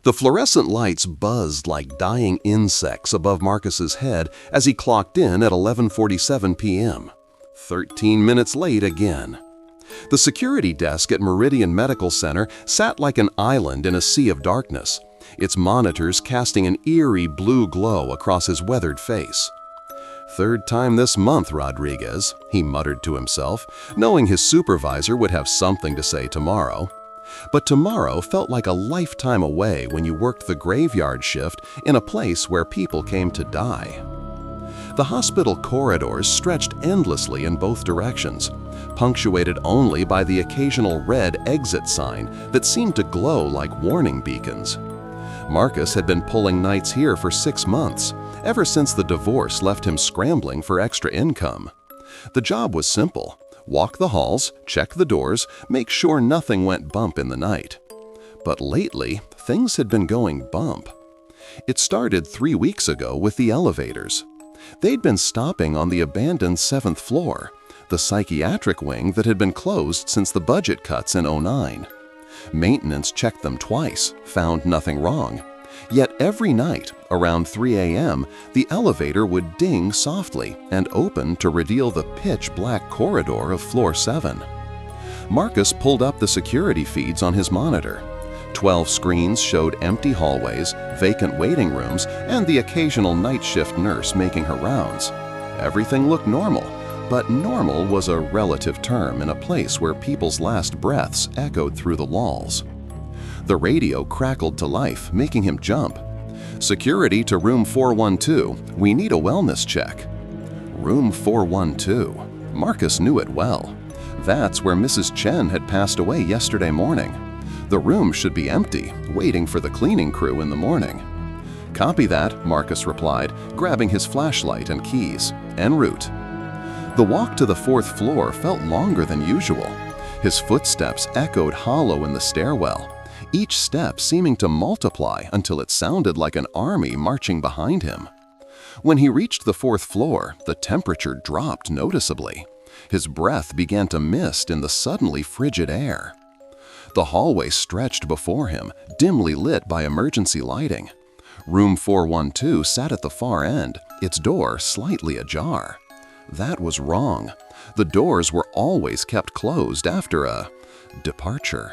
The fluorescent lights buzzed like dying insects above Marcus's head as he clocked in at 11:47 p.m. 13 minutes late again. The security desk at Meridian Medical Center sat like an island in a sea of darkness, its monitors casting an eerie blue glow across his weathered face. "Third time this month, Rodriguez," he muttered to himself, knowing his supervisor would have something to say tomorrow. But tomorrow felt like a lifetime away when you worked the graveyard shift in a place where people came to die. The hospital corridors stretched endlessly in both directions, punctuated only by the occasional red exit sign that seemed to glow like warning beacons. Marcus had been pulling nights here for 6 months, ever since the divorce left him scrambling for extra income. The job was simple: walk the halls, check the doors, make sure nothing went bump in the night. But lately, things had been going bump. It started 3 weeks ago with the elevators. They'd been stopping on the abandoned 7th floor, the psychiatric wing that had been closed since the budget cuts in '09. Maintenance checked them twice, found nothing wrong. Yet every night, around 3 a.m., the elevator would ding softly and open to reveal the pitch-black corridor of floor 7. Marcus pulled up the security feeds on his monitor. 12 screens showed empty hallways, vacant waiting rooms, and the occasional night shift nurse making her rounds. Everything looked normal, but normal was a relative term in a place where people's last breaths echoed through the walls. The radio crackled to life, making him jump. "Security to room 412. We need a wellness check." Room 412. Marcus knew it well. That's where Mrs. Chen had passed away yesterday morning. The room should be empty, waiting for the cleaning crew in the morning. "Copy that," Marcus replied, grabbing his flashlight and keys. En route. The walk to the 4th floor felt longer than usual. His footsteps echoed hollow in the stairwell, each step seeming to multiply until it sounded like an army marching behind him. When he reached the 4th floor, the temperature dropped noticeably. His breath began to mist in the suddenly frigid air. The hallway stretched before him, dimly lit by emergency lighting. Room 412 sat at the far end, its door slightly ajar. That was wrong. The doors were always kept closed after a departure.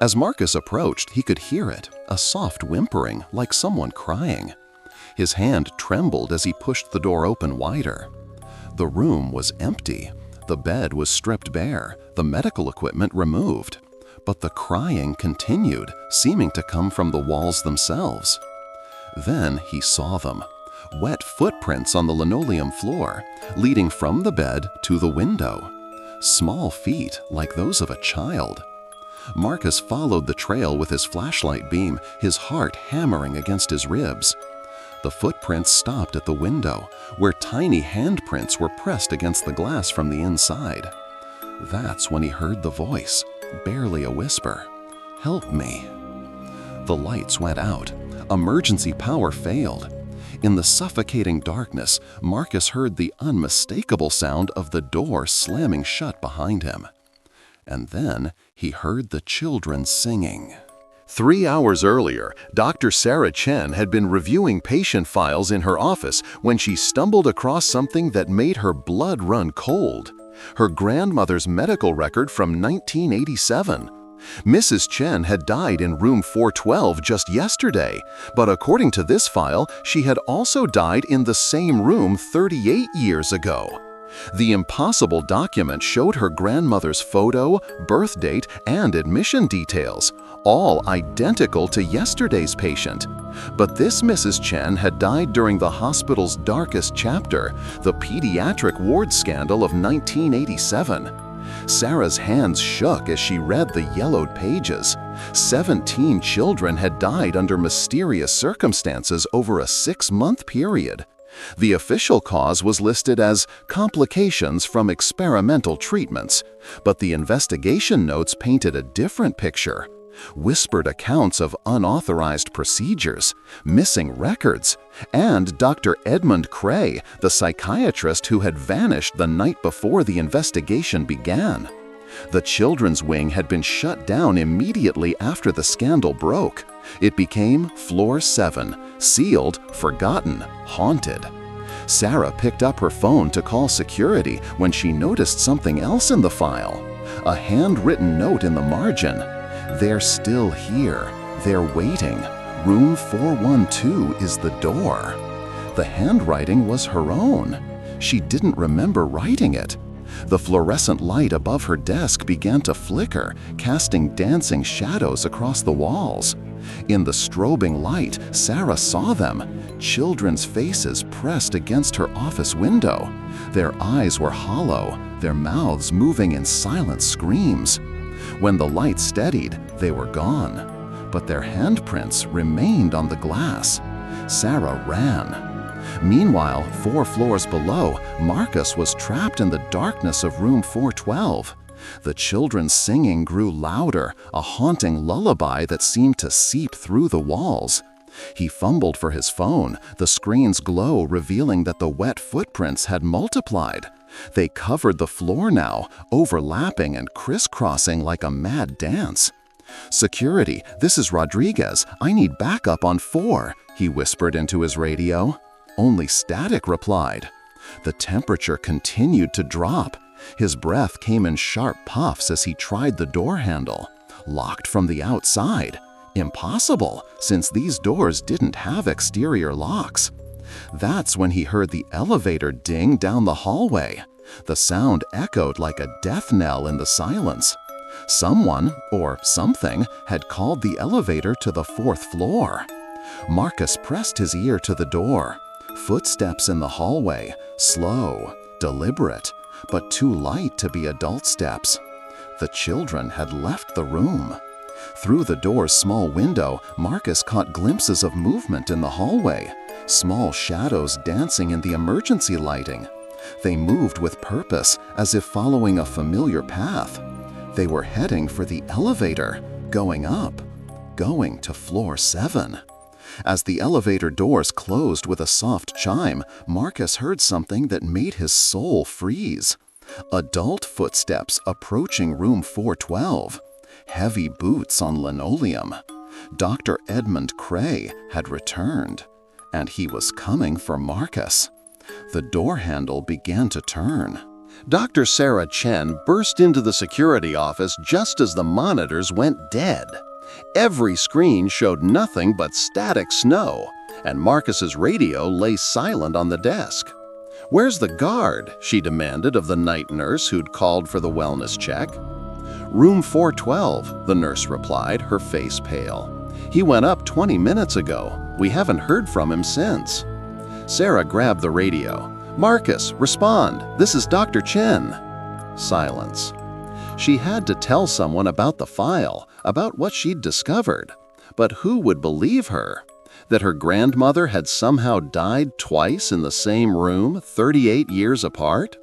As Marcus approached, he could hear it, a soft whimpering like someone crying. His hand trembled as he pushed the door open wider. The room was empty. The bed was stripped bare, the medical equipment removed. But the crying continued, seeming to come from the walls themselves. Then he saw them. Wet footprints on the linoleum floor, leading from the bed to the window. Small feet like those of a child. Marcus followed the trail with his flashlight beam, his heart hammering against his ribs. The footprints stopped at the window, where tiny handprints were pressed against the glass from the inside. That's when he heard the voice, barely a whisper. "Help me." The lights went out. Emergency power failed. In the suffocating darkness, Marcus heard the unmistakable sound of the door slamming shut behind him. And then he heard the children singing. 3 hours earlier, Dr. Sarah Chen had been reviewing patient files in her office when she stumbled across something that made her blood run cold. Her grandmother's medical record from 1987. Mrs. Chen had died in room 412 just yesterday, but according to this file, she had also died in the same room 38 years ago. The impossible document showed her grandmother's photo, birth date, and admission details, all identical to yesterday's patient. But this Mrs. Chen had died during the hospital's darkest chapter, the pediatric ward scandal of 1987. Sarah's hands shook as she read the yellowed pages. 17 children had died under mysterious circumstances over a 6-month period. The official cause was listed as complications from experimental treatments, but the investigation notes painted a different picture. Whispered accounts of unauthorized procedures, missing records, and Dr. Edmund Cray, the psychiatrist who had vanished the night before the investigation began. The children's wing had been shut down immediately after the scandal broke. It became Floor 7, sealed, forgotten, haunted. Sarah picked up her phone to call security when she noticed something else in the file. A handwritten note in the margin. "They're still here. They're waiting. Room 412 is the door." The handwriting was her own. She didn't remember writing it. The fluorescent light above her desk began to flicker, casting dancing shadows across the walls. In the strobing light, Sarah saw them, children's faces pressed against her office window. Their eyes were hollow, their mouths moving in silent screams. When the light steadied, they were gone, but their handprints remained on the glass. Sarah ran. Meanwhile, 4 floors below, Marcus was trapped in the darkness of room 412. The children's singing grew louder, a haunting lullaby that seemed to seep through the walls. He fumbled for his phone, the screen's glow revealing that the wet footprints had multiplied. They covered the floor now, overlapping and crisscrossing like a mad dance. "Security, this is Rodriguez. I need backup on 4, he whispered into his radio. Only static replied. The temperature continued to drop. His breath came in sharp puffs as he tried the door handle. Locked from the outside. Impossible, since these doors didn't have exterior locks. That's when he heard the elevator ding down the hallway. The sound echoed like a death knell in the silence. Someone, or something, had called the elevator to the 4th floor. Marcus pressed his ear to the door. Footsteps in the hallway, slow, deliberate, but too light to be adult steps. The children had left the room. Through the door's small window, Marcus caught glimpses of movement in the hallway, small shadows dancing in the emergency lighting. They moved with purpose, as if following a familiar path. They were heading for the elevator, going up, going to floor 7. As the elevator doors closed with a soft chime, Marcus heard something that made his soul freeze. Adult footsteps approaching room 412. Heavy boots on linoleum. Dr. Edmund Cray had returned, and he was coming for Marcus. The door handle began to turn. Dr. Sarah Chen burst into the security office just as the monitors went dead. Every screen showed nothing but static snow, and Marcus's radio lay silent on the desk. "Where's the guard?" she demanded of the night nurse who'd called for the wellness check. "Room 412, the nurse replied, her face pale. "He went up 20 minutes ago. We haven't heard from him since." Sarah grabbed the radio. "Marcus, respond. This is Dr. Chen." Silence. She had to tell someone about the file, about what she'd discovered. But who would believe her? That her grandmother had somehow died twice in the same room, 38 years apart?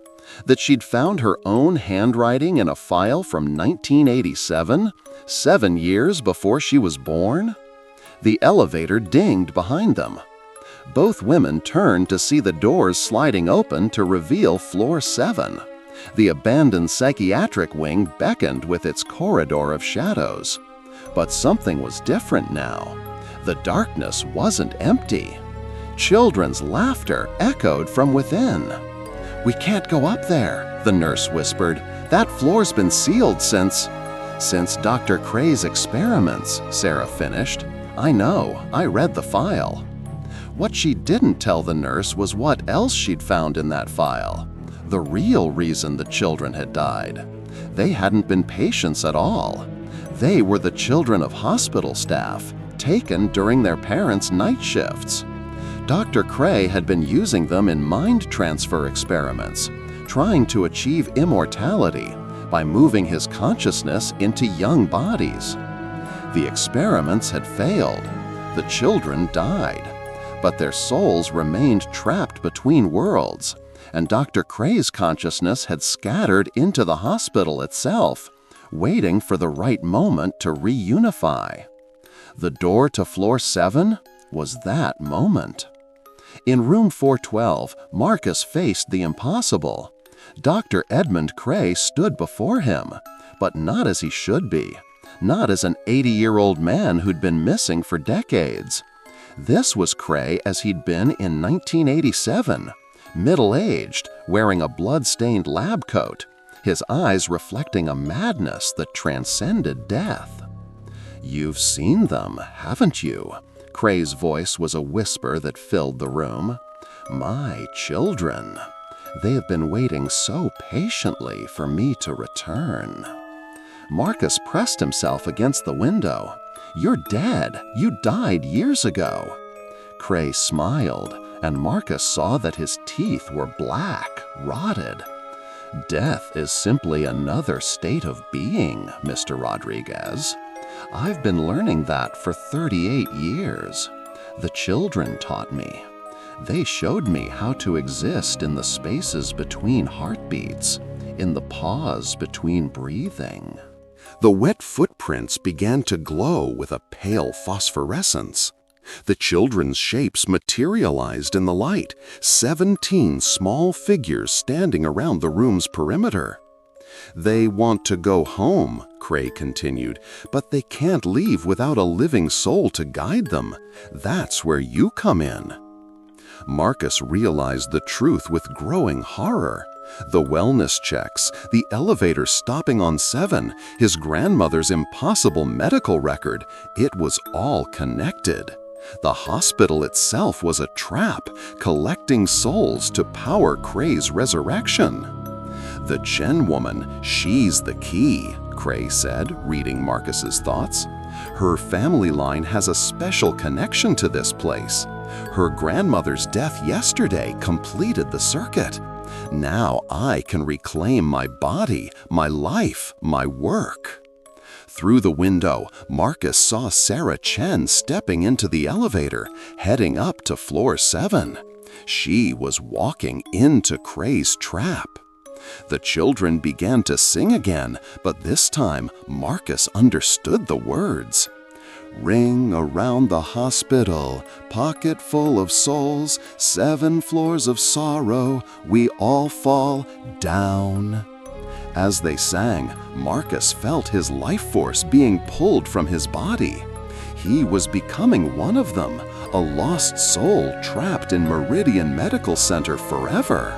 That she'd found her own handwriting in a file from 1987, 7 years before she was born? The elevator dinged behind them. Both women turned to see the doors sliding open to reveal floor 7. The abandoned psychiatric wing beckoned with its corridor of shadows. But something was different now. The darkness wasn't empty. Children's laughter echoed from within. "We can't go up there," the nurse whispered. "That floor's been sealed since Dr. Cray's experiments," Sarah finished. "I know, I read the file." What she didn't tell the nurse was what else she'd found in that file. The real reason the children had died. They hadn't been patients at all. They were the children of hospital staff, taken during their parents' night shifts. Dr. Cray had been using them in mind transfer experiments, trying to achieve immortality by moving his consciousness into young bodies. The experiments had failed. The children died, but their souls remained trapped between worlds, and Dr. Cray's consciousness had scattered into the hospital itself, waiting for the right moment to reunify. The door to floor 7 was that moment. In room 412, Marcus faced the impossible. Dr. Edmund Cray stood before him, but not as he should be. Not as an 80-year-old man who'd been missing for decades. This was Cray as he'd been in 1987, middle-aged, wearing a blood-stained lab coat, his eyes reflecting a madness that transcended death. "You've seen them, haven't you?" Cray's voice was a whisper that filled the room. "My children. They have been waiting so patiently for me to return." Marcus pressed himself against the window. "You're dead. You died years ago." Cray smiled, and Marcus saw that his teeth were black, rotted. "Death is simply another state of being, Mr. Rodriguez. I've been learning that for 38 years. The children taught me. They showed me how to exist in the spaces between heartbeats, in the pause between breathing." The wet footprints began to glow with a pale phosphorescence. The children's shapes materialized in the light, 17 small figures standing around the room's perimeter. "They want to go home," Cray continued, "but they can't leave without a living soul to guide them. That's where you come in." Marcus realized the truth with growing horror. The wellness checks, the elevator stopping on 7, his grandmother's impossible medical record, it was all connected. The hospital itself was a trap, collecting souls to power Cray's resurrection. "The Chen woman, she's the key," Cray said, reading Marcus's thoughts. "Her family line has a special connection to this place. Her grandmother's death yesterday completed the circuit. Now I can reclaim my body, my life, my work." Through the window, Marcus saw Sarah Chen stepping into the elevator, heading up to floor 7. She was walking into Cray's trap. The children began to sing again, but this time Marcus understood the words. "Ring around the hospital, pocket full of souls, 7 floors of sorrow, we all fall down." As they sang, Marcus felt his life force being pulled from his body. He was becoming one of them, a lost soul trapped in Meridian Medical Center forever.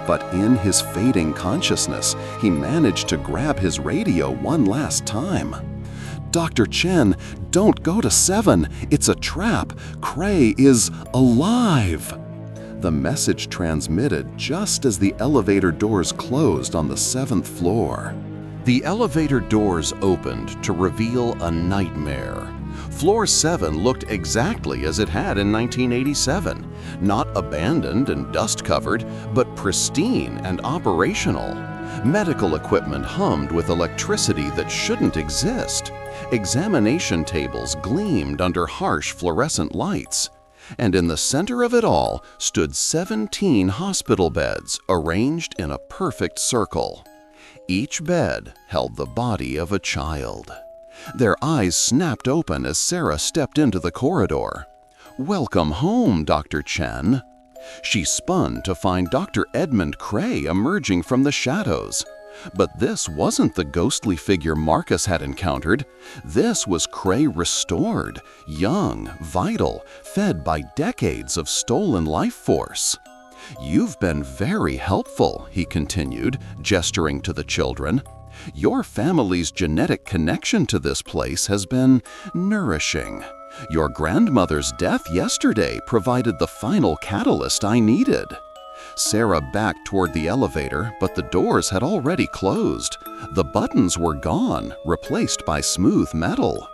But in his fading consciousness, he managed to grab his radio one last time. "Dr. Chen, don't go to 7. It's a trap. Cray is alive." The message transmitted just as the elevator doors closed on the 7th floor. The elevator doors opened to reveal a nightmare. Floor 7 looked exactly as it had in 1987, not abandoned and dust-covered, but pristine and operational. Medical equipment hummed with electricity that shouldn't exist. Examination tables gleamed under harsh fluorescent lights. And in the center of it all stood 17 hospital beds arranged in a perfect circle. Each bed held the body of a child. Their eyes snapped open as Sarah stepped into the corridor. "Welcome home, Dr. Chen." She spun to find Dr. Edmund Cray emerging from the shadows. But this wasn't the ghostly figure Marcus had encountered. This was Cray restored, young, vital, fed by decades of stolen life force. "You've been very helpful," he continued, gesturing to the children. "Your family's genetic connection to this place has been nourishing. Your grandmother's death yesterday provided the final catalyst I needed." Sarah backed toward the elevator, but the doors had already closed. The buttons were gone, replaced by smooth metal.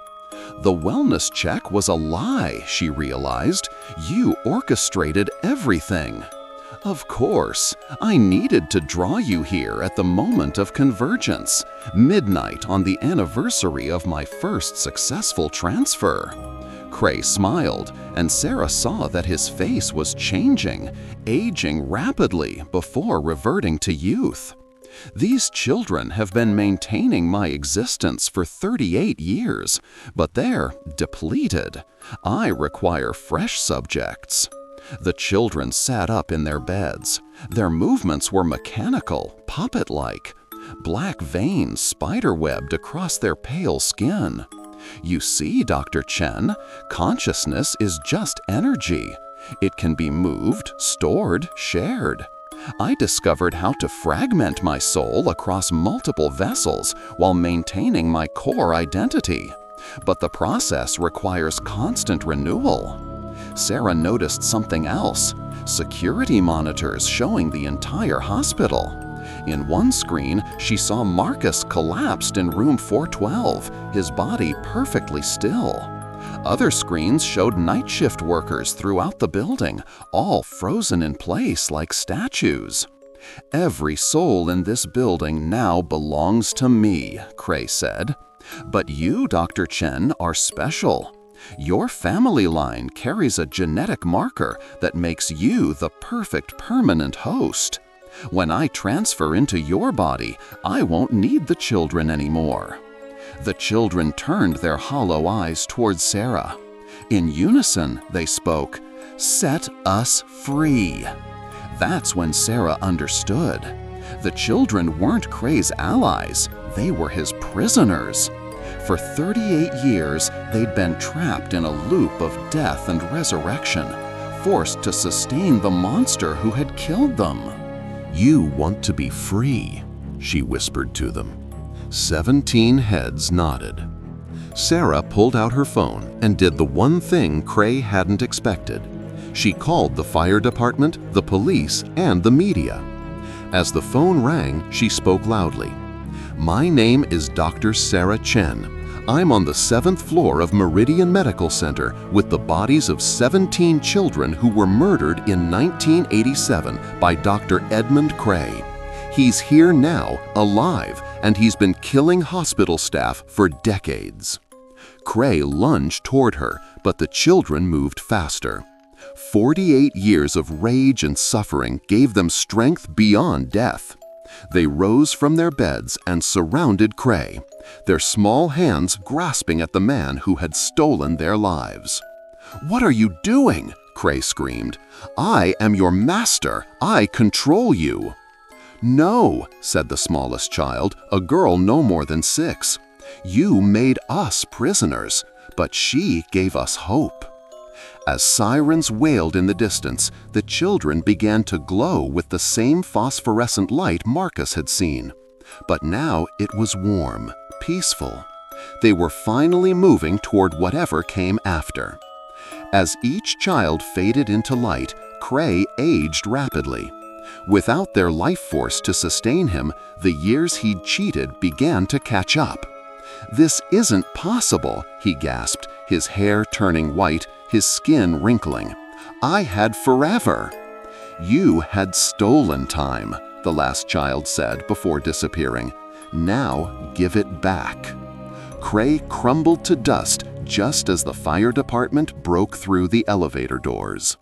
The wellness check was a lie, she realized. You orchestrated everything. Of course, I needed to draw you here at the moment of convergence, midnight on the anniversary of my first successful transfer. Cray smiled, and Sarah saw that his face was changing, aging rapidly before reverting to youth. These children have been maintaining my existence for 38 years, but they're depleted. I require fresh subjects. The children sat up in their beds. Their movements were mechanical, puppet-like. black veins spiderwebbed across their pale skin. You see, Dr. Chen, consciousness is just energy. It can be moved, stored, shared. I discovered how to fragment my soul across multiple vessels while maintaining my core identity. But the process requires constant renewal. Sarah noticed something else: security monitors showing the entire hospital. In one screen, she saw Marcus collapsed in room 412, his body perfectly still. Other screens showed night shift workers throughout the building, all frozen in place like statues. "Every soul in this building now belongs to me," Cray said. "But you, Dr. Chen, are special. Your family line carries a genetic marker that makes you the perfect permanent host. When I transfer into your body, I won't need the children anymore." The children turned their hollow eyes towards Sarah. In unison, they spoke, "Set us free." That's when Sarah understood. The children weren't Cray's allies, they were his prisoners. For 38 years, they'd been trapped in a loop of death and resurrection, forced to sustain the monster who had killed them. "You want to be free," she whispered to them. 17 heads nodded. Sarah pulled out her phone and did the one thing Cray hadn't expected. She called the fire department, the police, and the media. As the phone rang, she spoke loudly. "My name is Dr. Sarah Chen. I'm on the 7th floor of Meridian Medical Center with the bodies of 17 children who were murdered in 1987 by Dr. Edmund Cray. He's here now, alive, and he's been killing hospital staff for decades." Cray lunged toward her, but the children moved faster. 48 years of rage and suffering gave them strength beyond death. They rose from their beds and surrounded Cray, their small hands grasping at the man who had stolen their lives. "What are you doing?" Cray screamed. "I am your master. I control you." "No," said the smallest child, a girl no more than 6. "You made us prisoners, but she gave us hope." As sirens wailed in the distance, the children began to glow with the same phosphorescent light Marcus had seen. But now it was warm, peaceful. They were finally moving toward whatever came after. As each child faded into light, Cray aged rapidly. Without their life force to sustain him, the years he'd cheated began to catch up. "This isn't possible," he gasped, his hair turning white, his skin wrinkling. "I had forever." "You had stolen time," the last child said before disappearing. "Now give it back." Cray crumbled to dust just as the fire department broke through the elevator doors.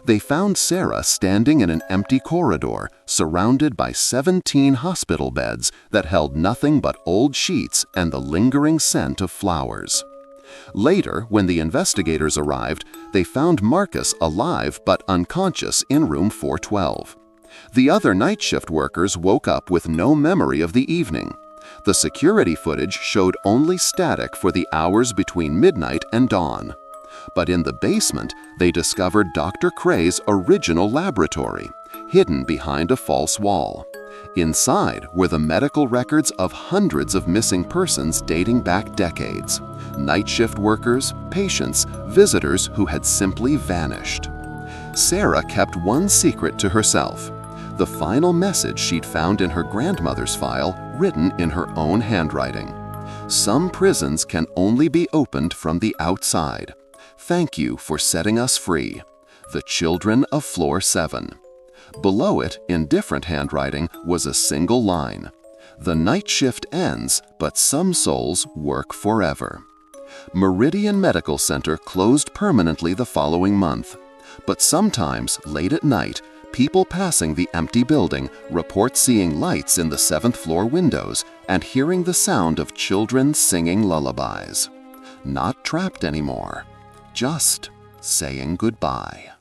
They found Sarah standing in an empty corridor, surrounded by 17 hospital beds that held nothing but old sheets and the lingering scent of flowers. Later, when the investigators arrived, they found Marcus alive but unconscious in room 412. The other night shift workers woke up with no memory of the evening. The security footage showed only static for the hours between midnight and dawn. But in the basement, they discovered Dr. Cray's original laboratory, hidden behind a false wall. Inside were the medical records of hundreds of missing persons dating back decades. Night shift workers, patients, visitors who had simply vanished. Sarah kept one secret to herself: the final message she'd found in her grandmother's file, written in her own handwriting. "Some prisons can only be opened from the outside. Thank you for setting us free. The children of floor 7. Below it, in different handwriting, was a single line: "The night shift ends, but some souls work forever." Meridian Medical Center closed permanently the following month. But sometimes, late at night, people passing the empty building report seeing lights in the 7th floor windows and hearing the sound of children singing lullabies. Not trapped anymore, just saying goodbye.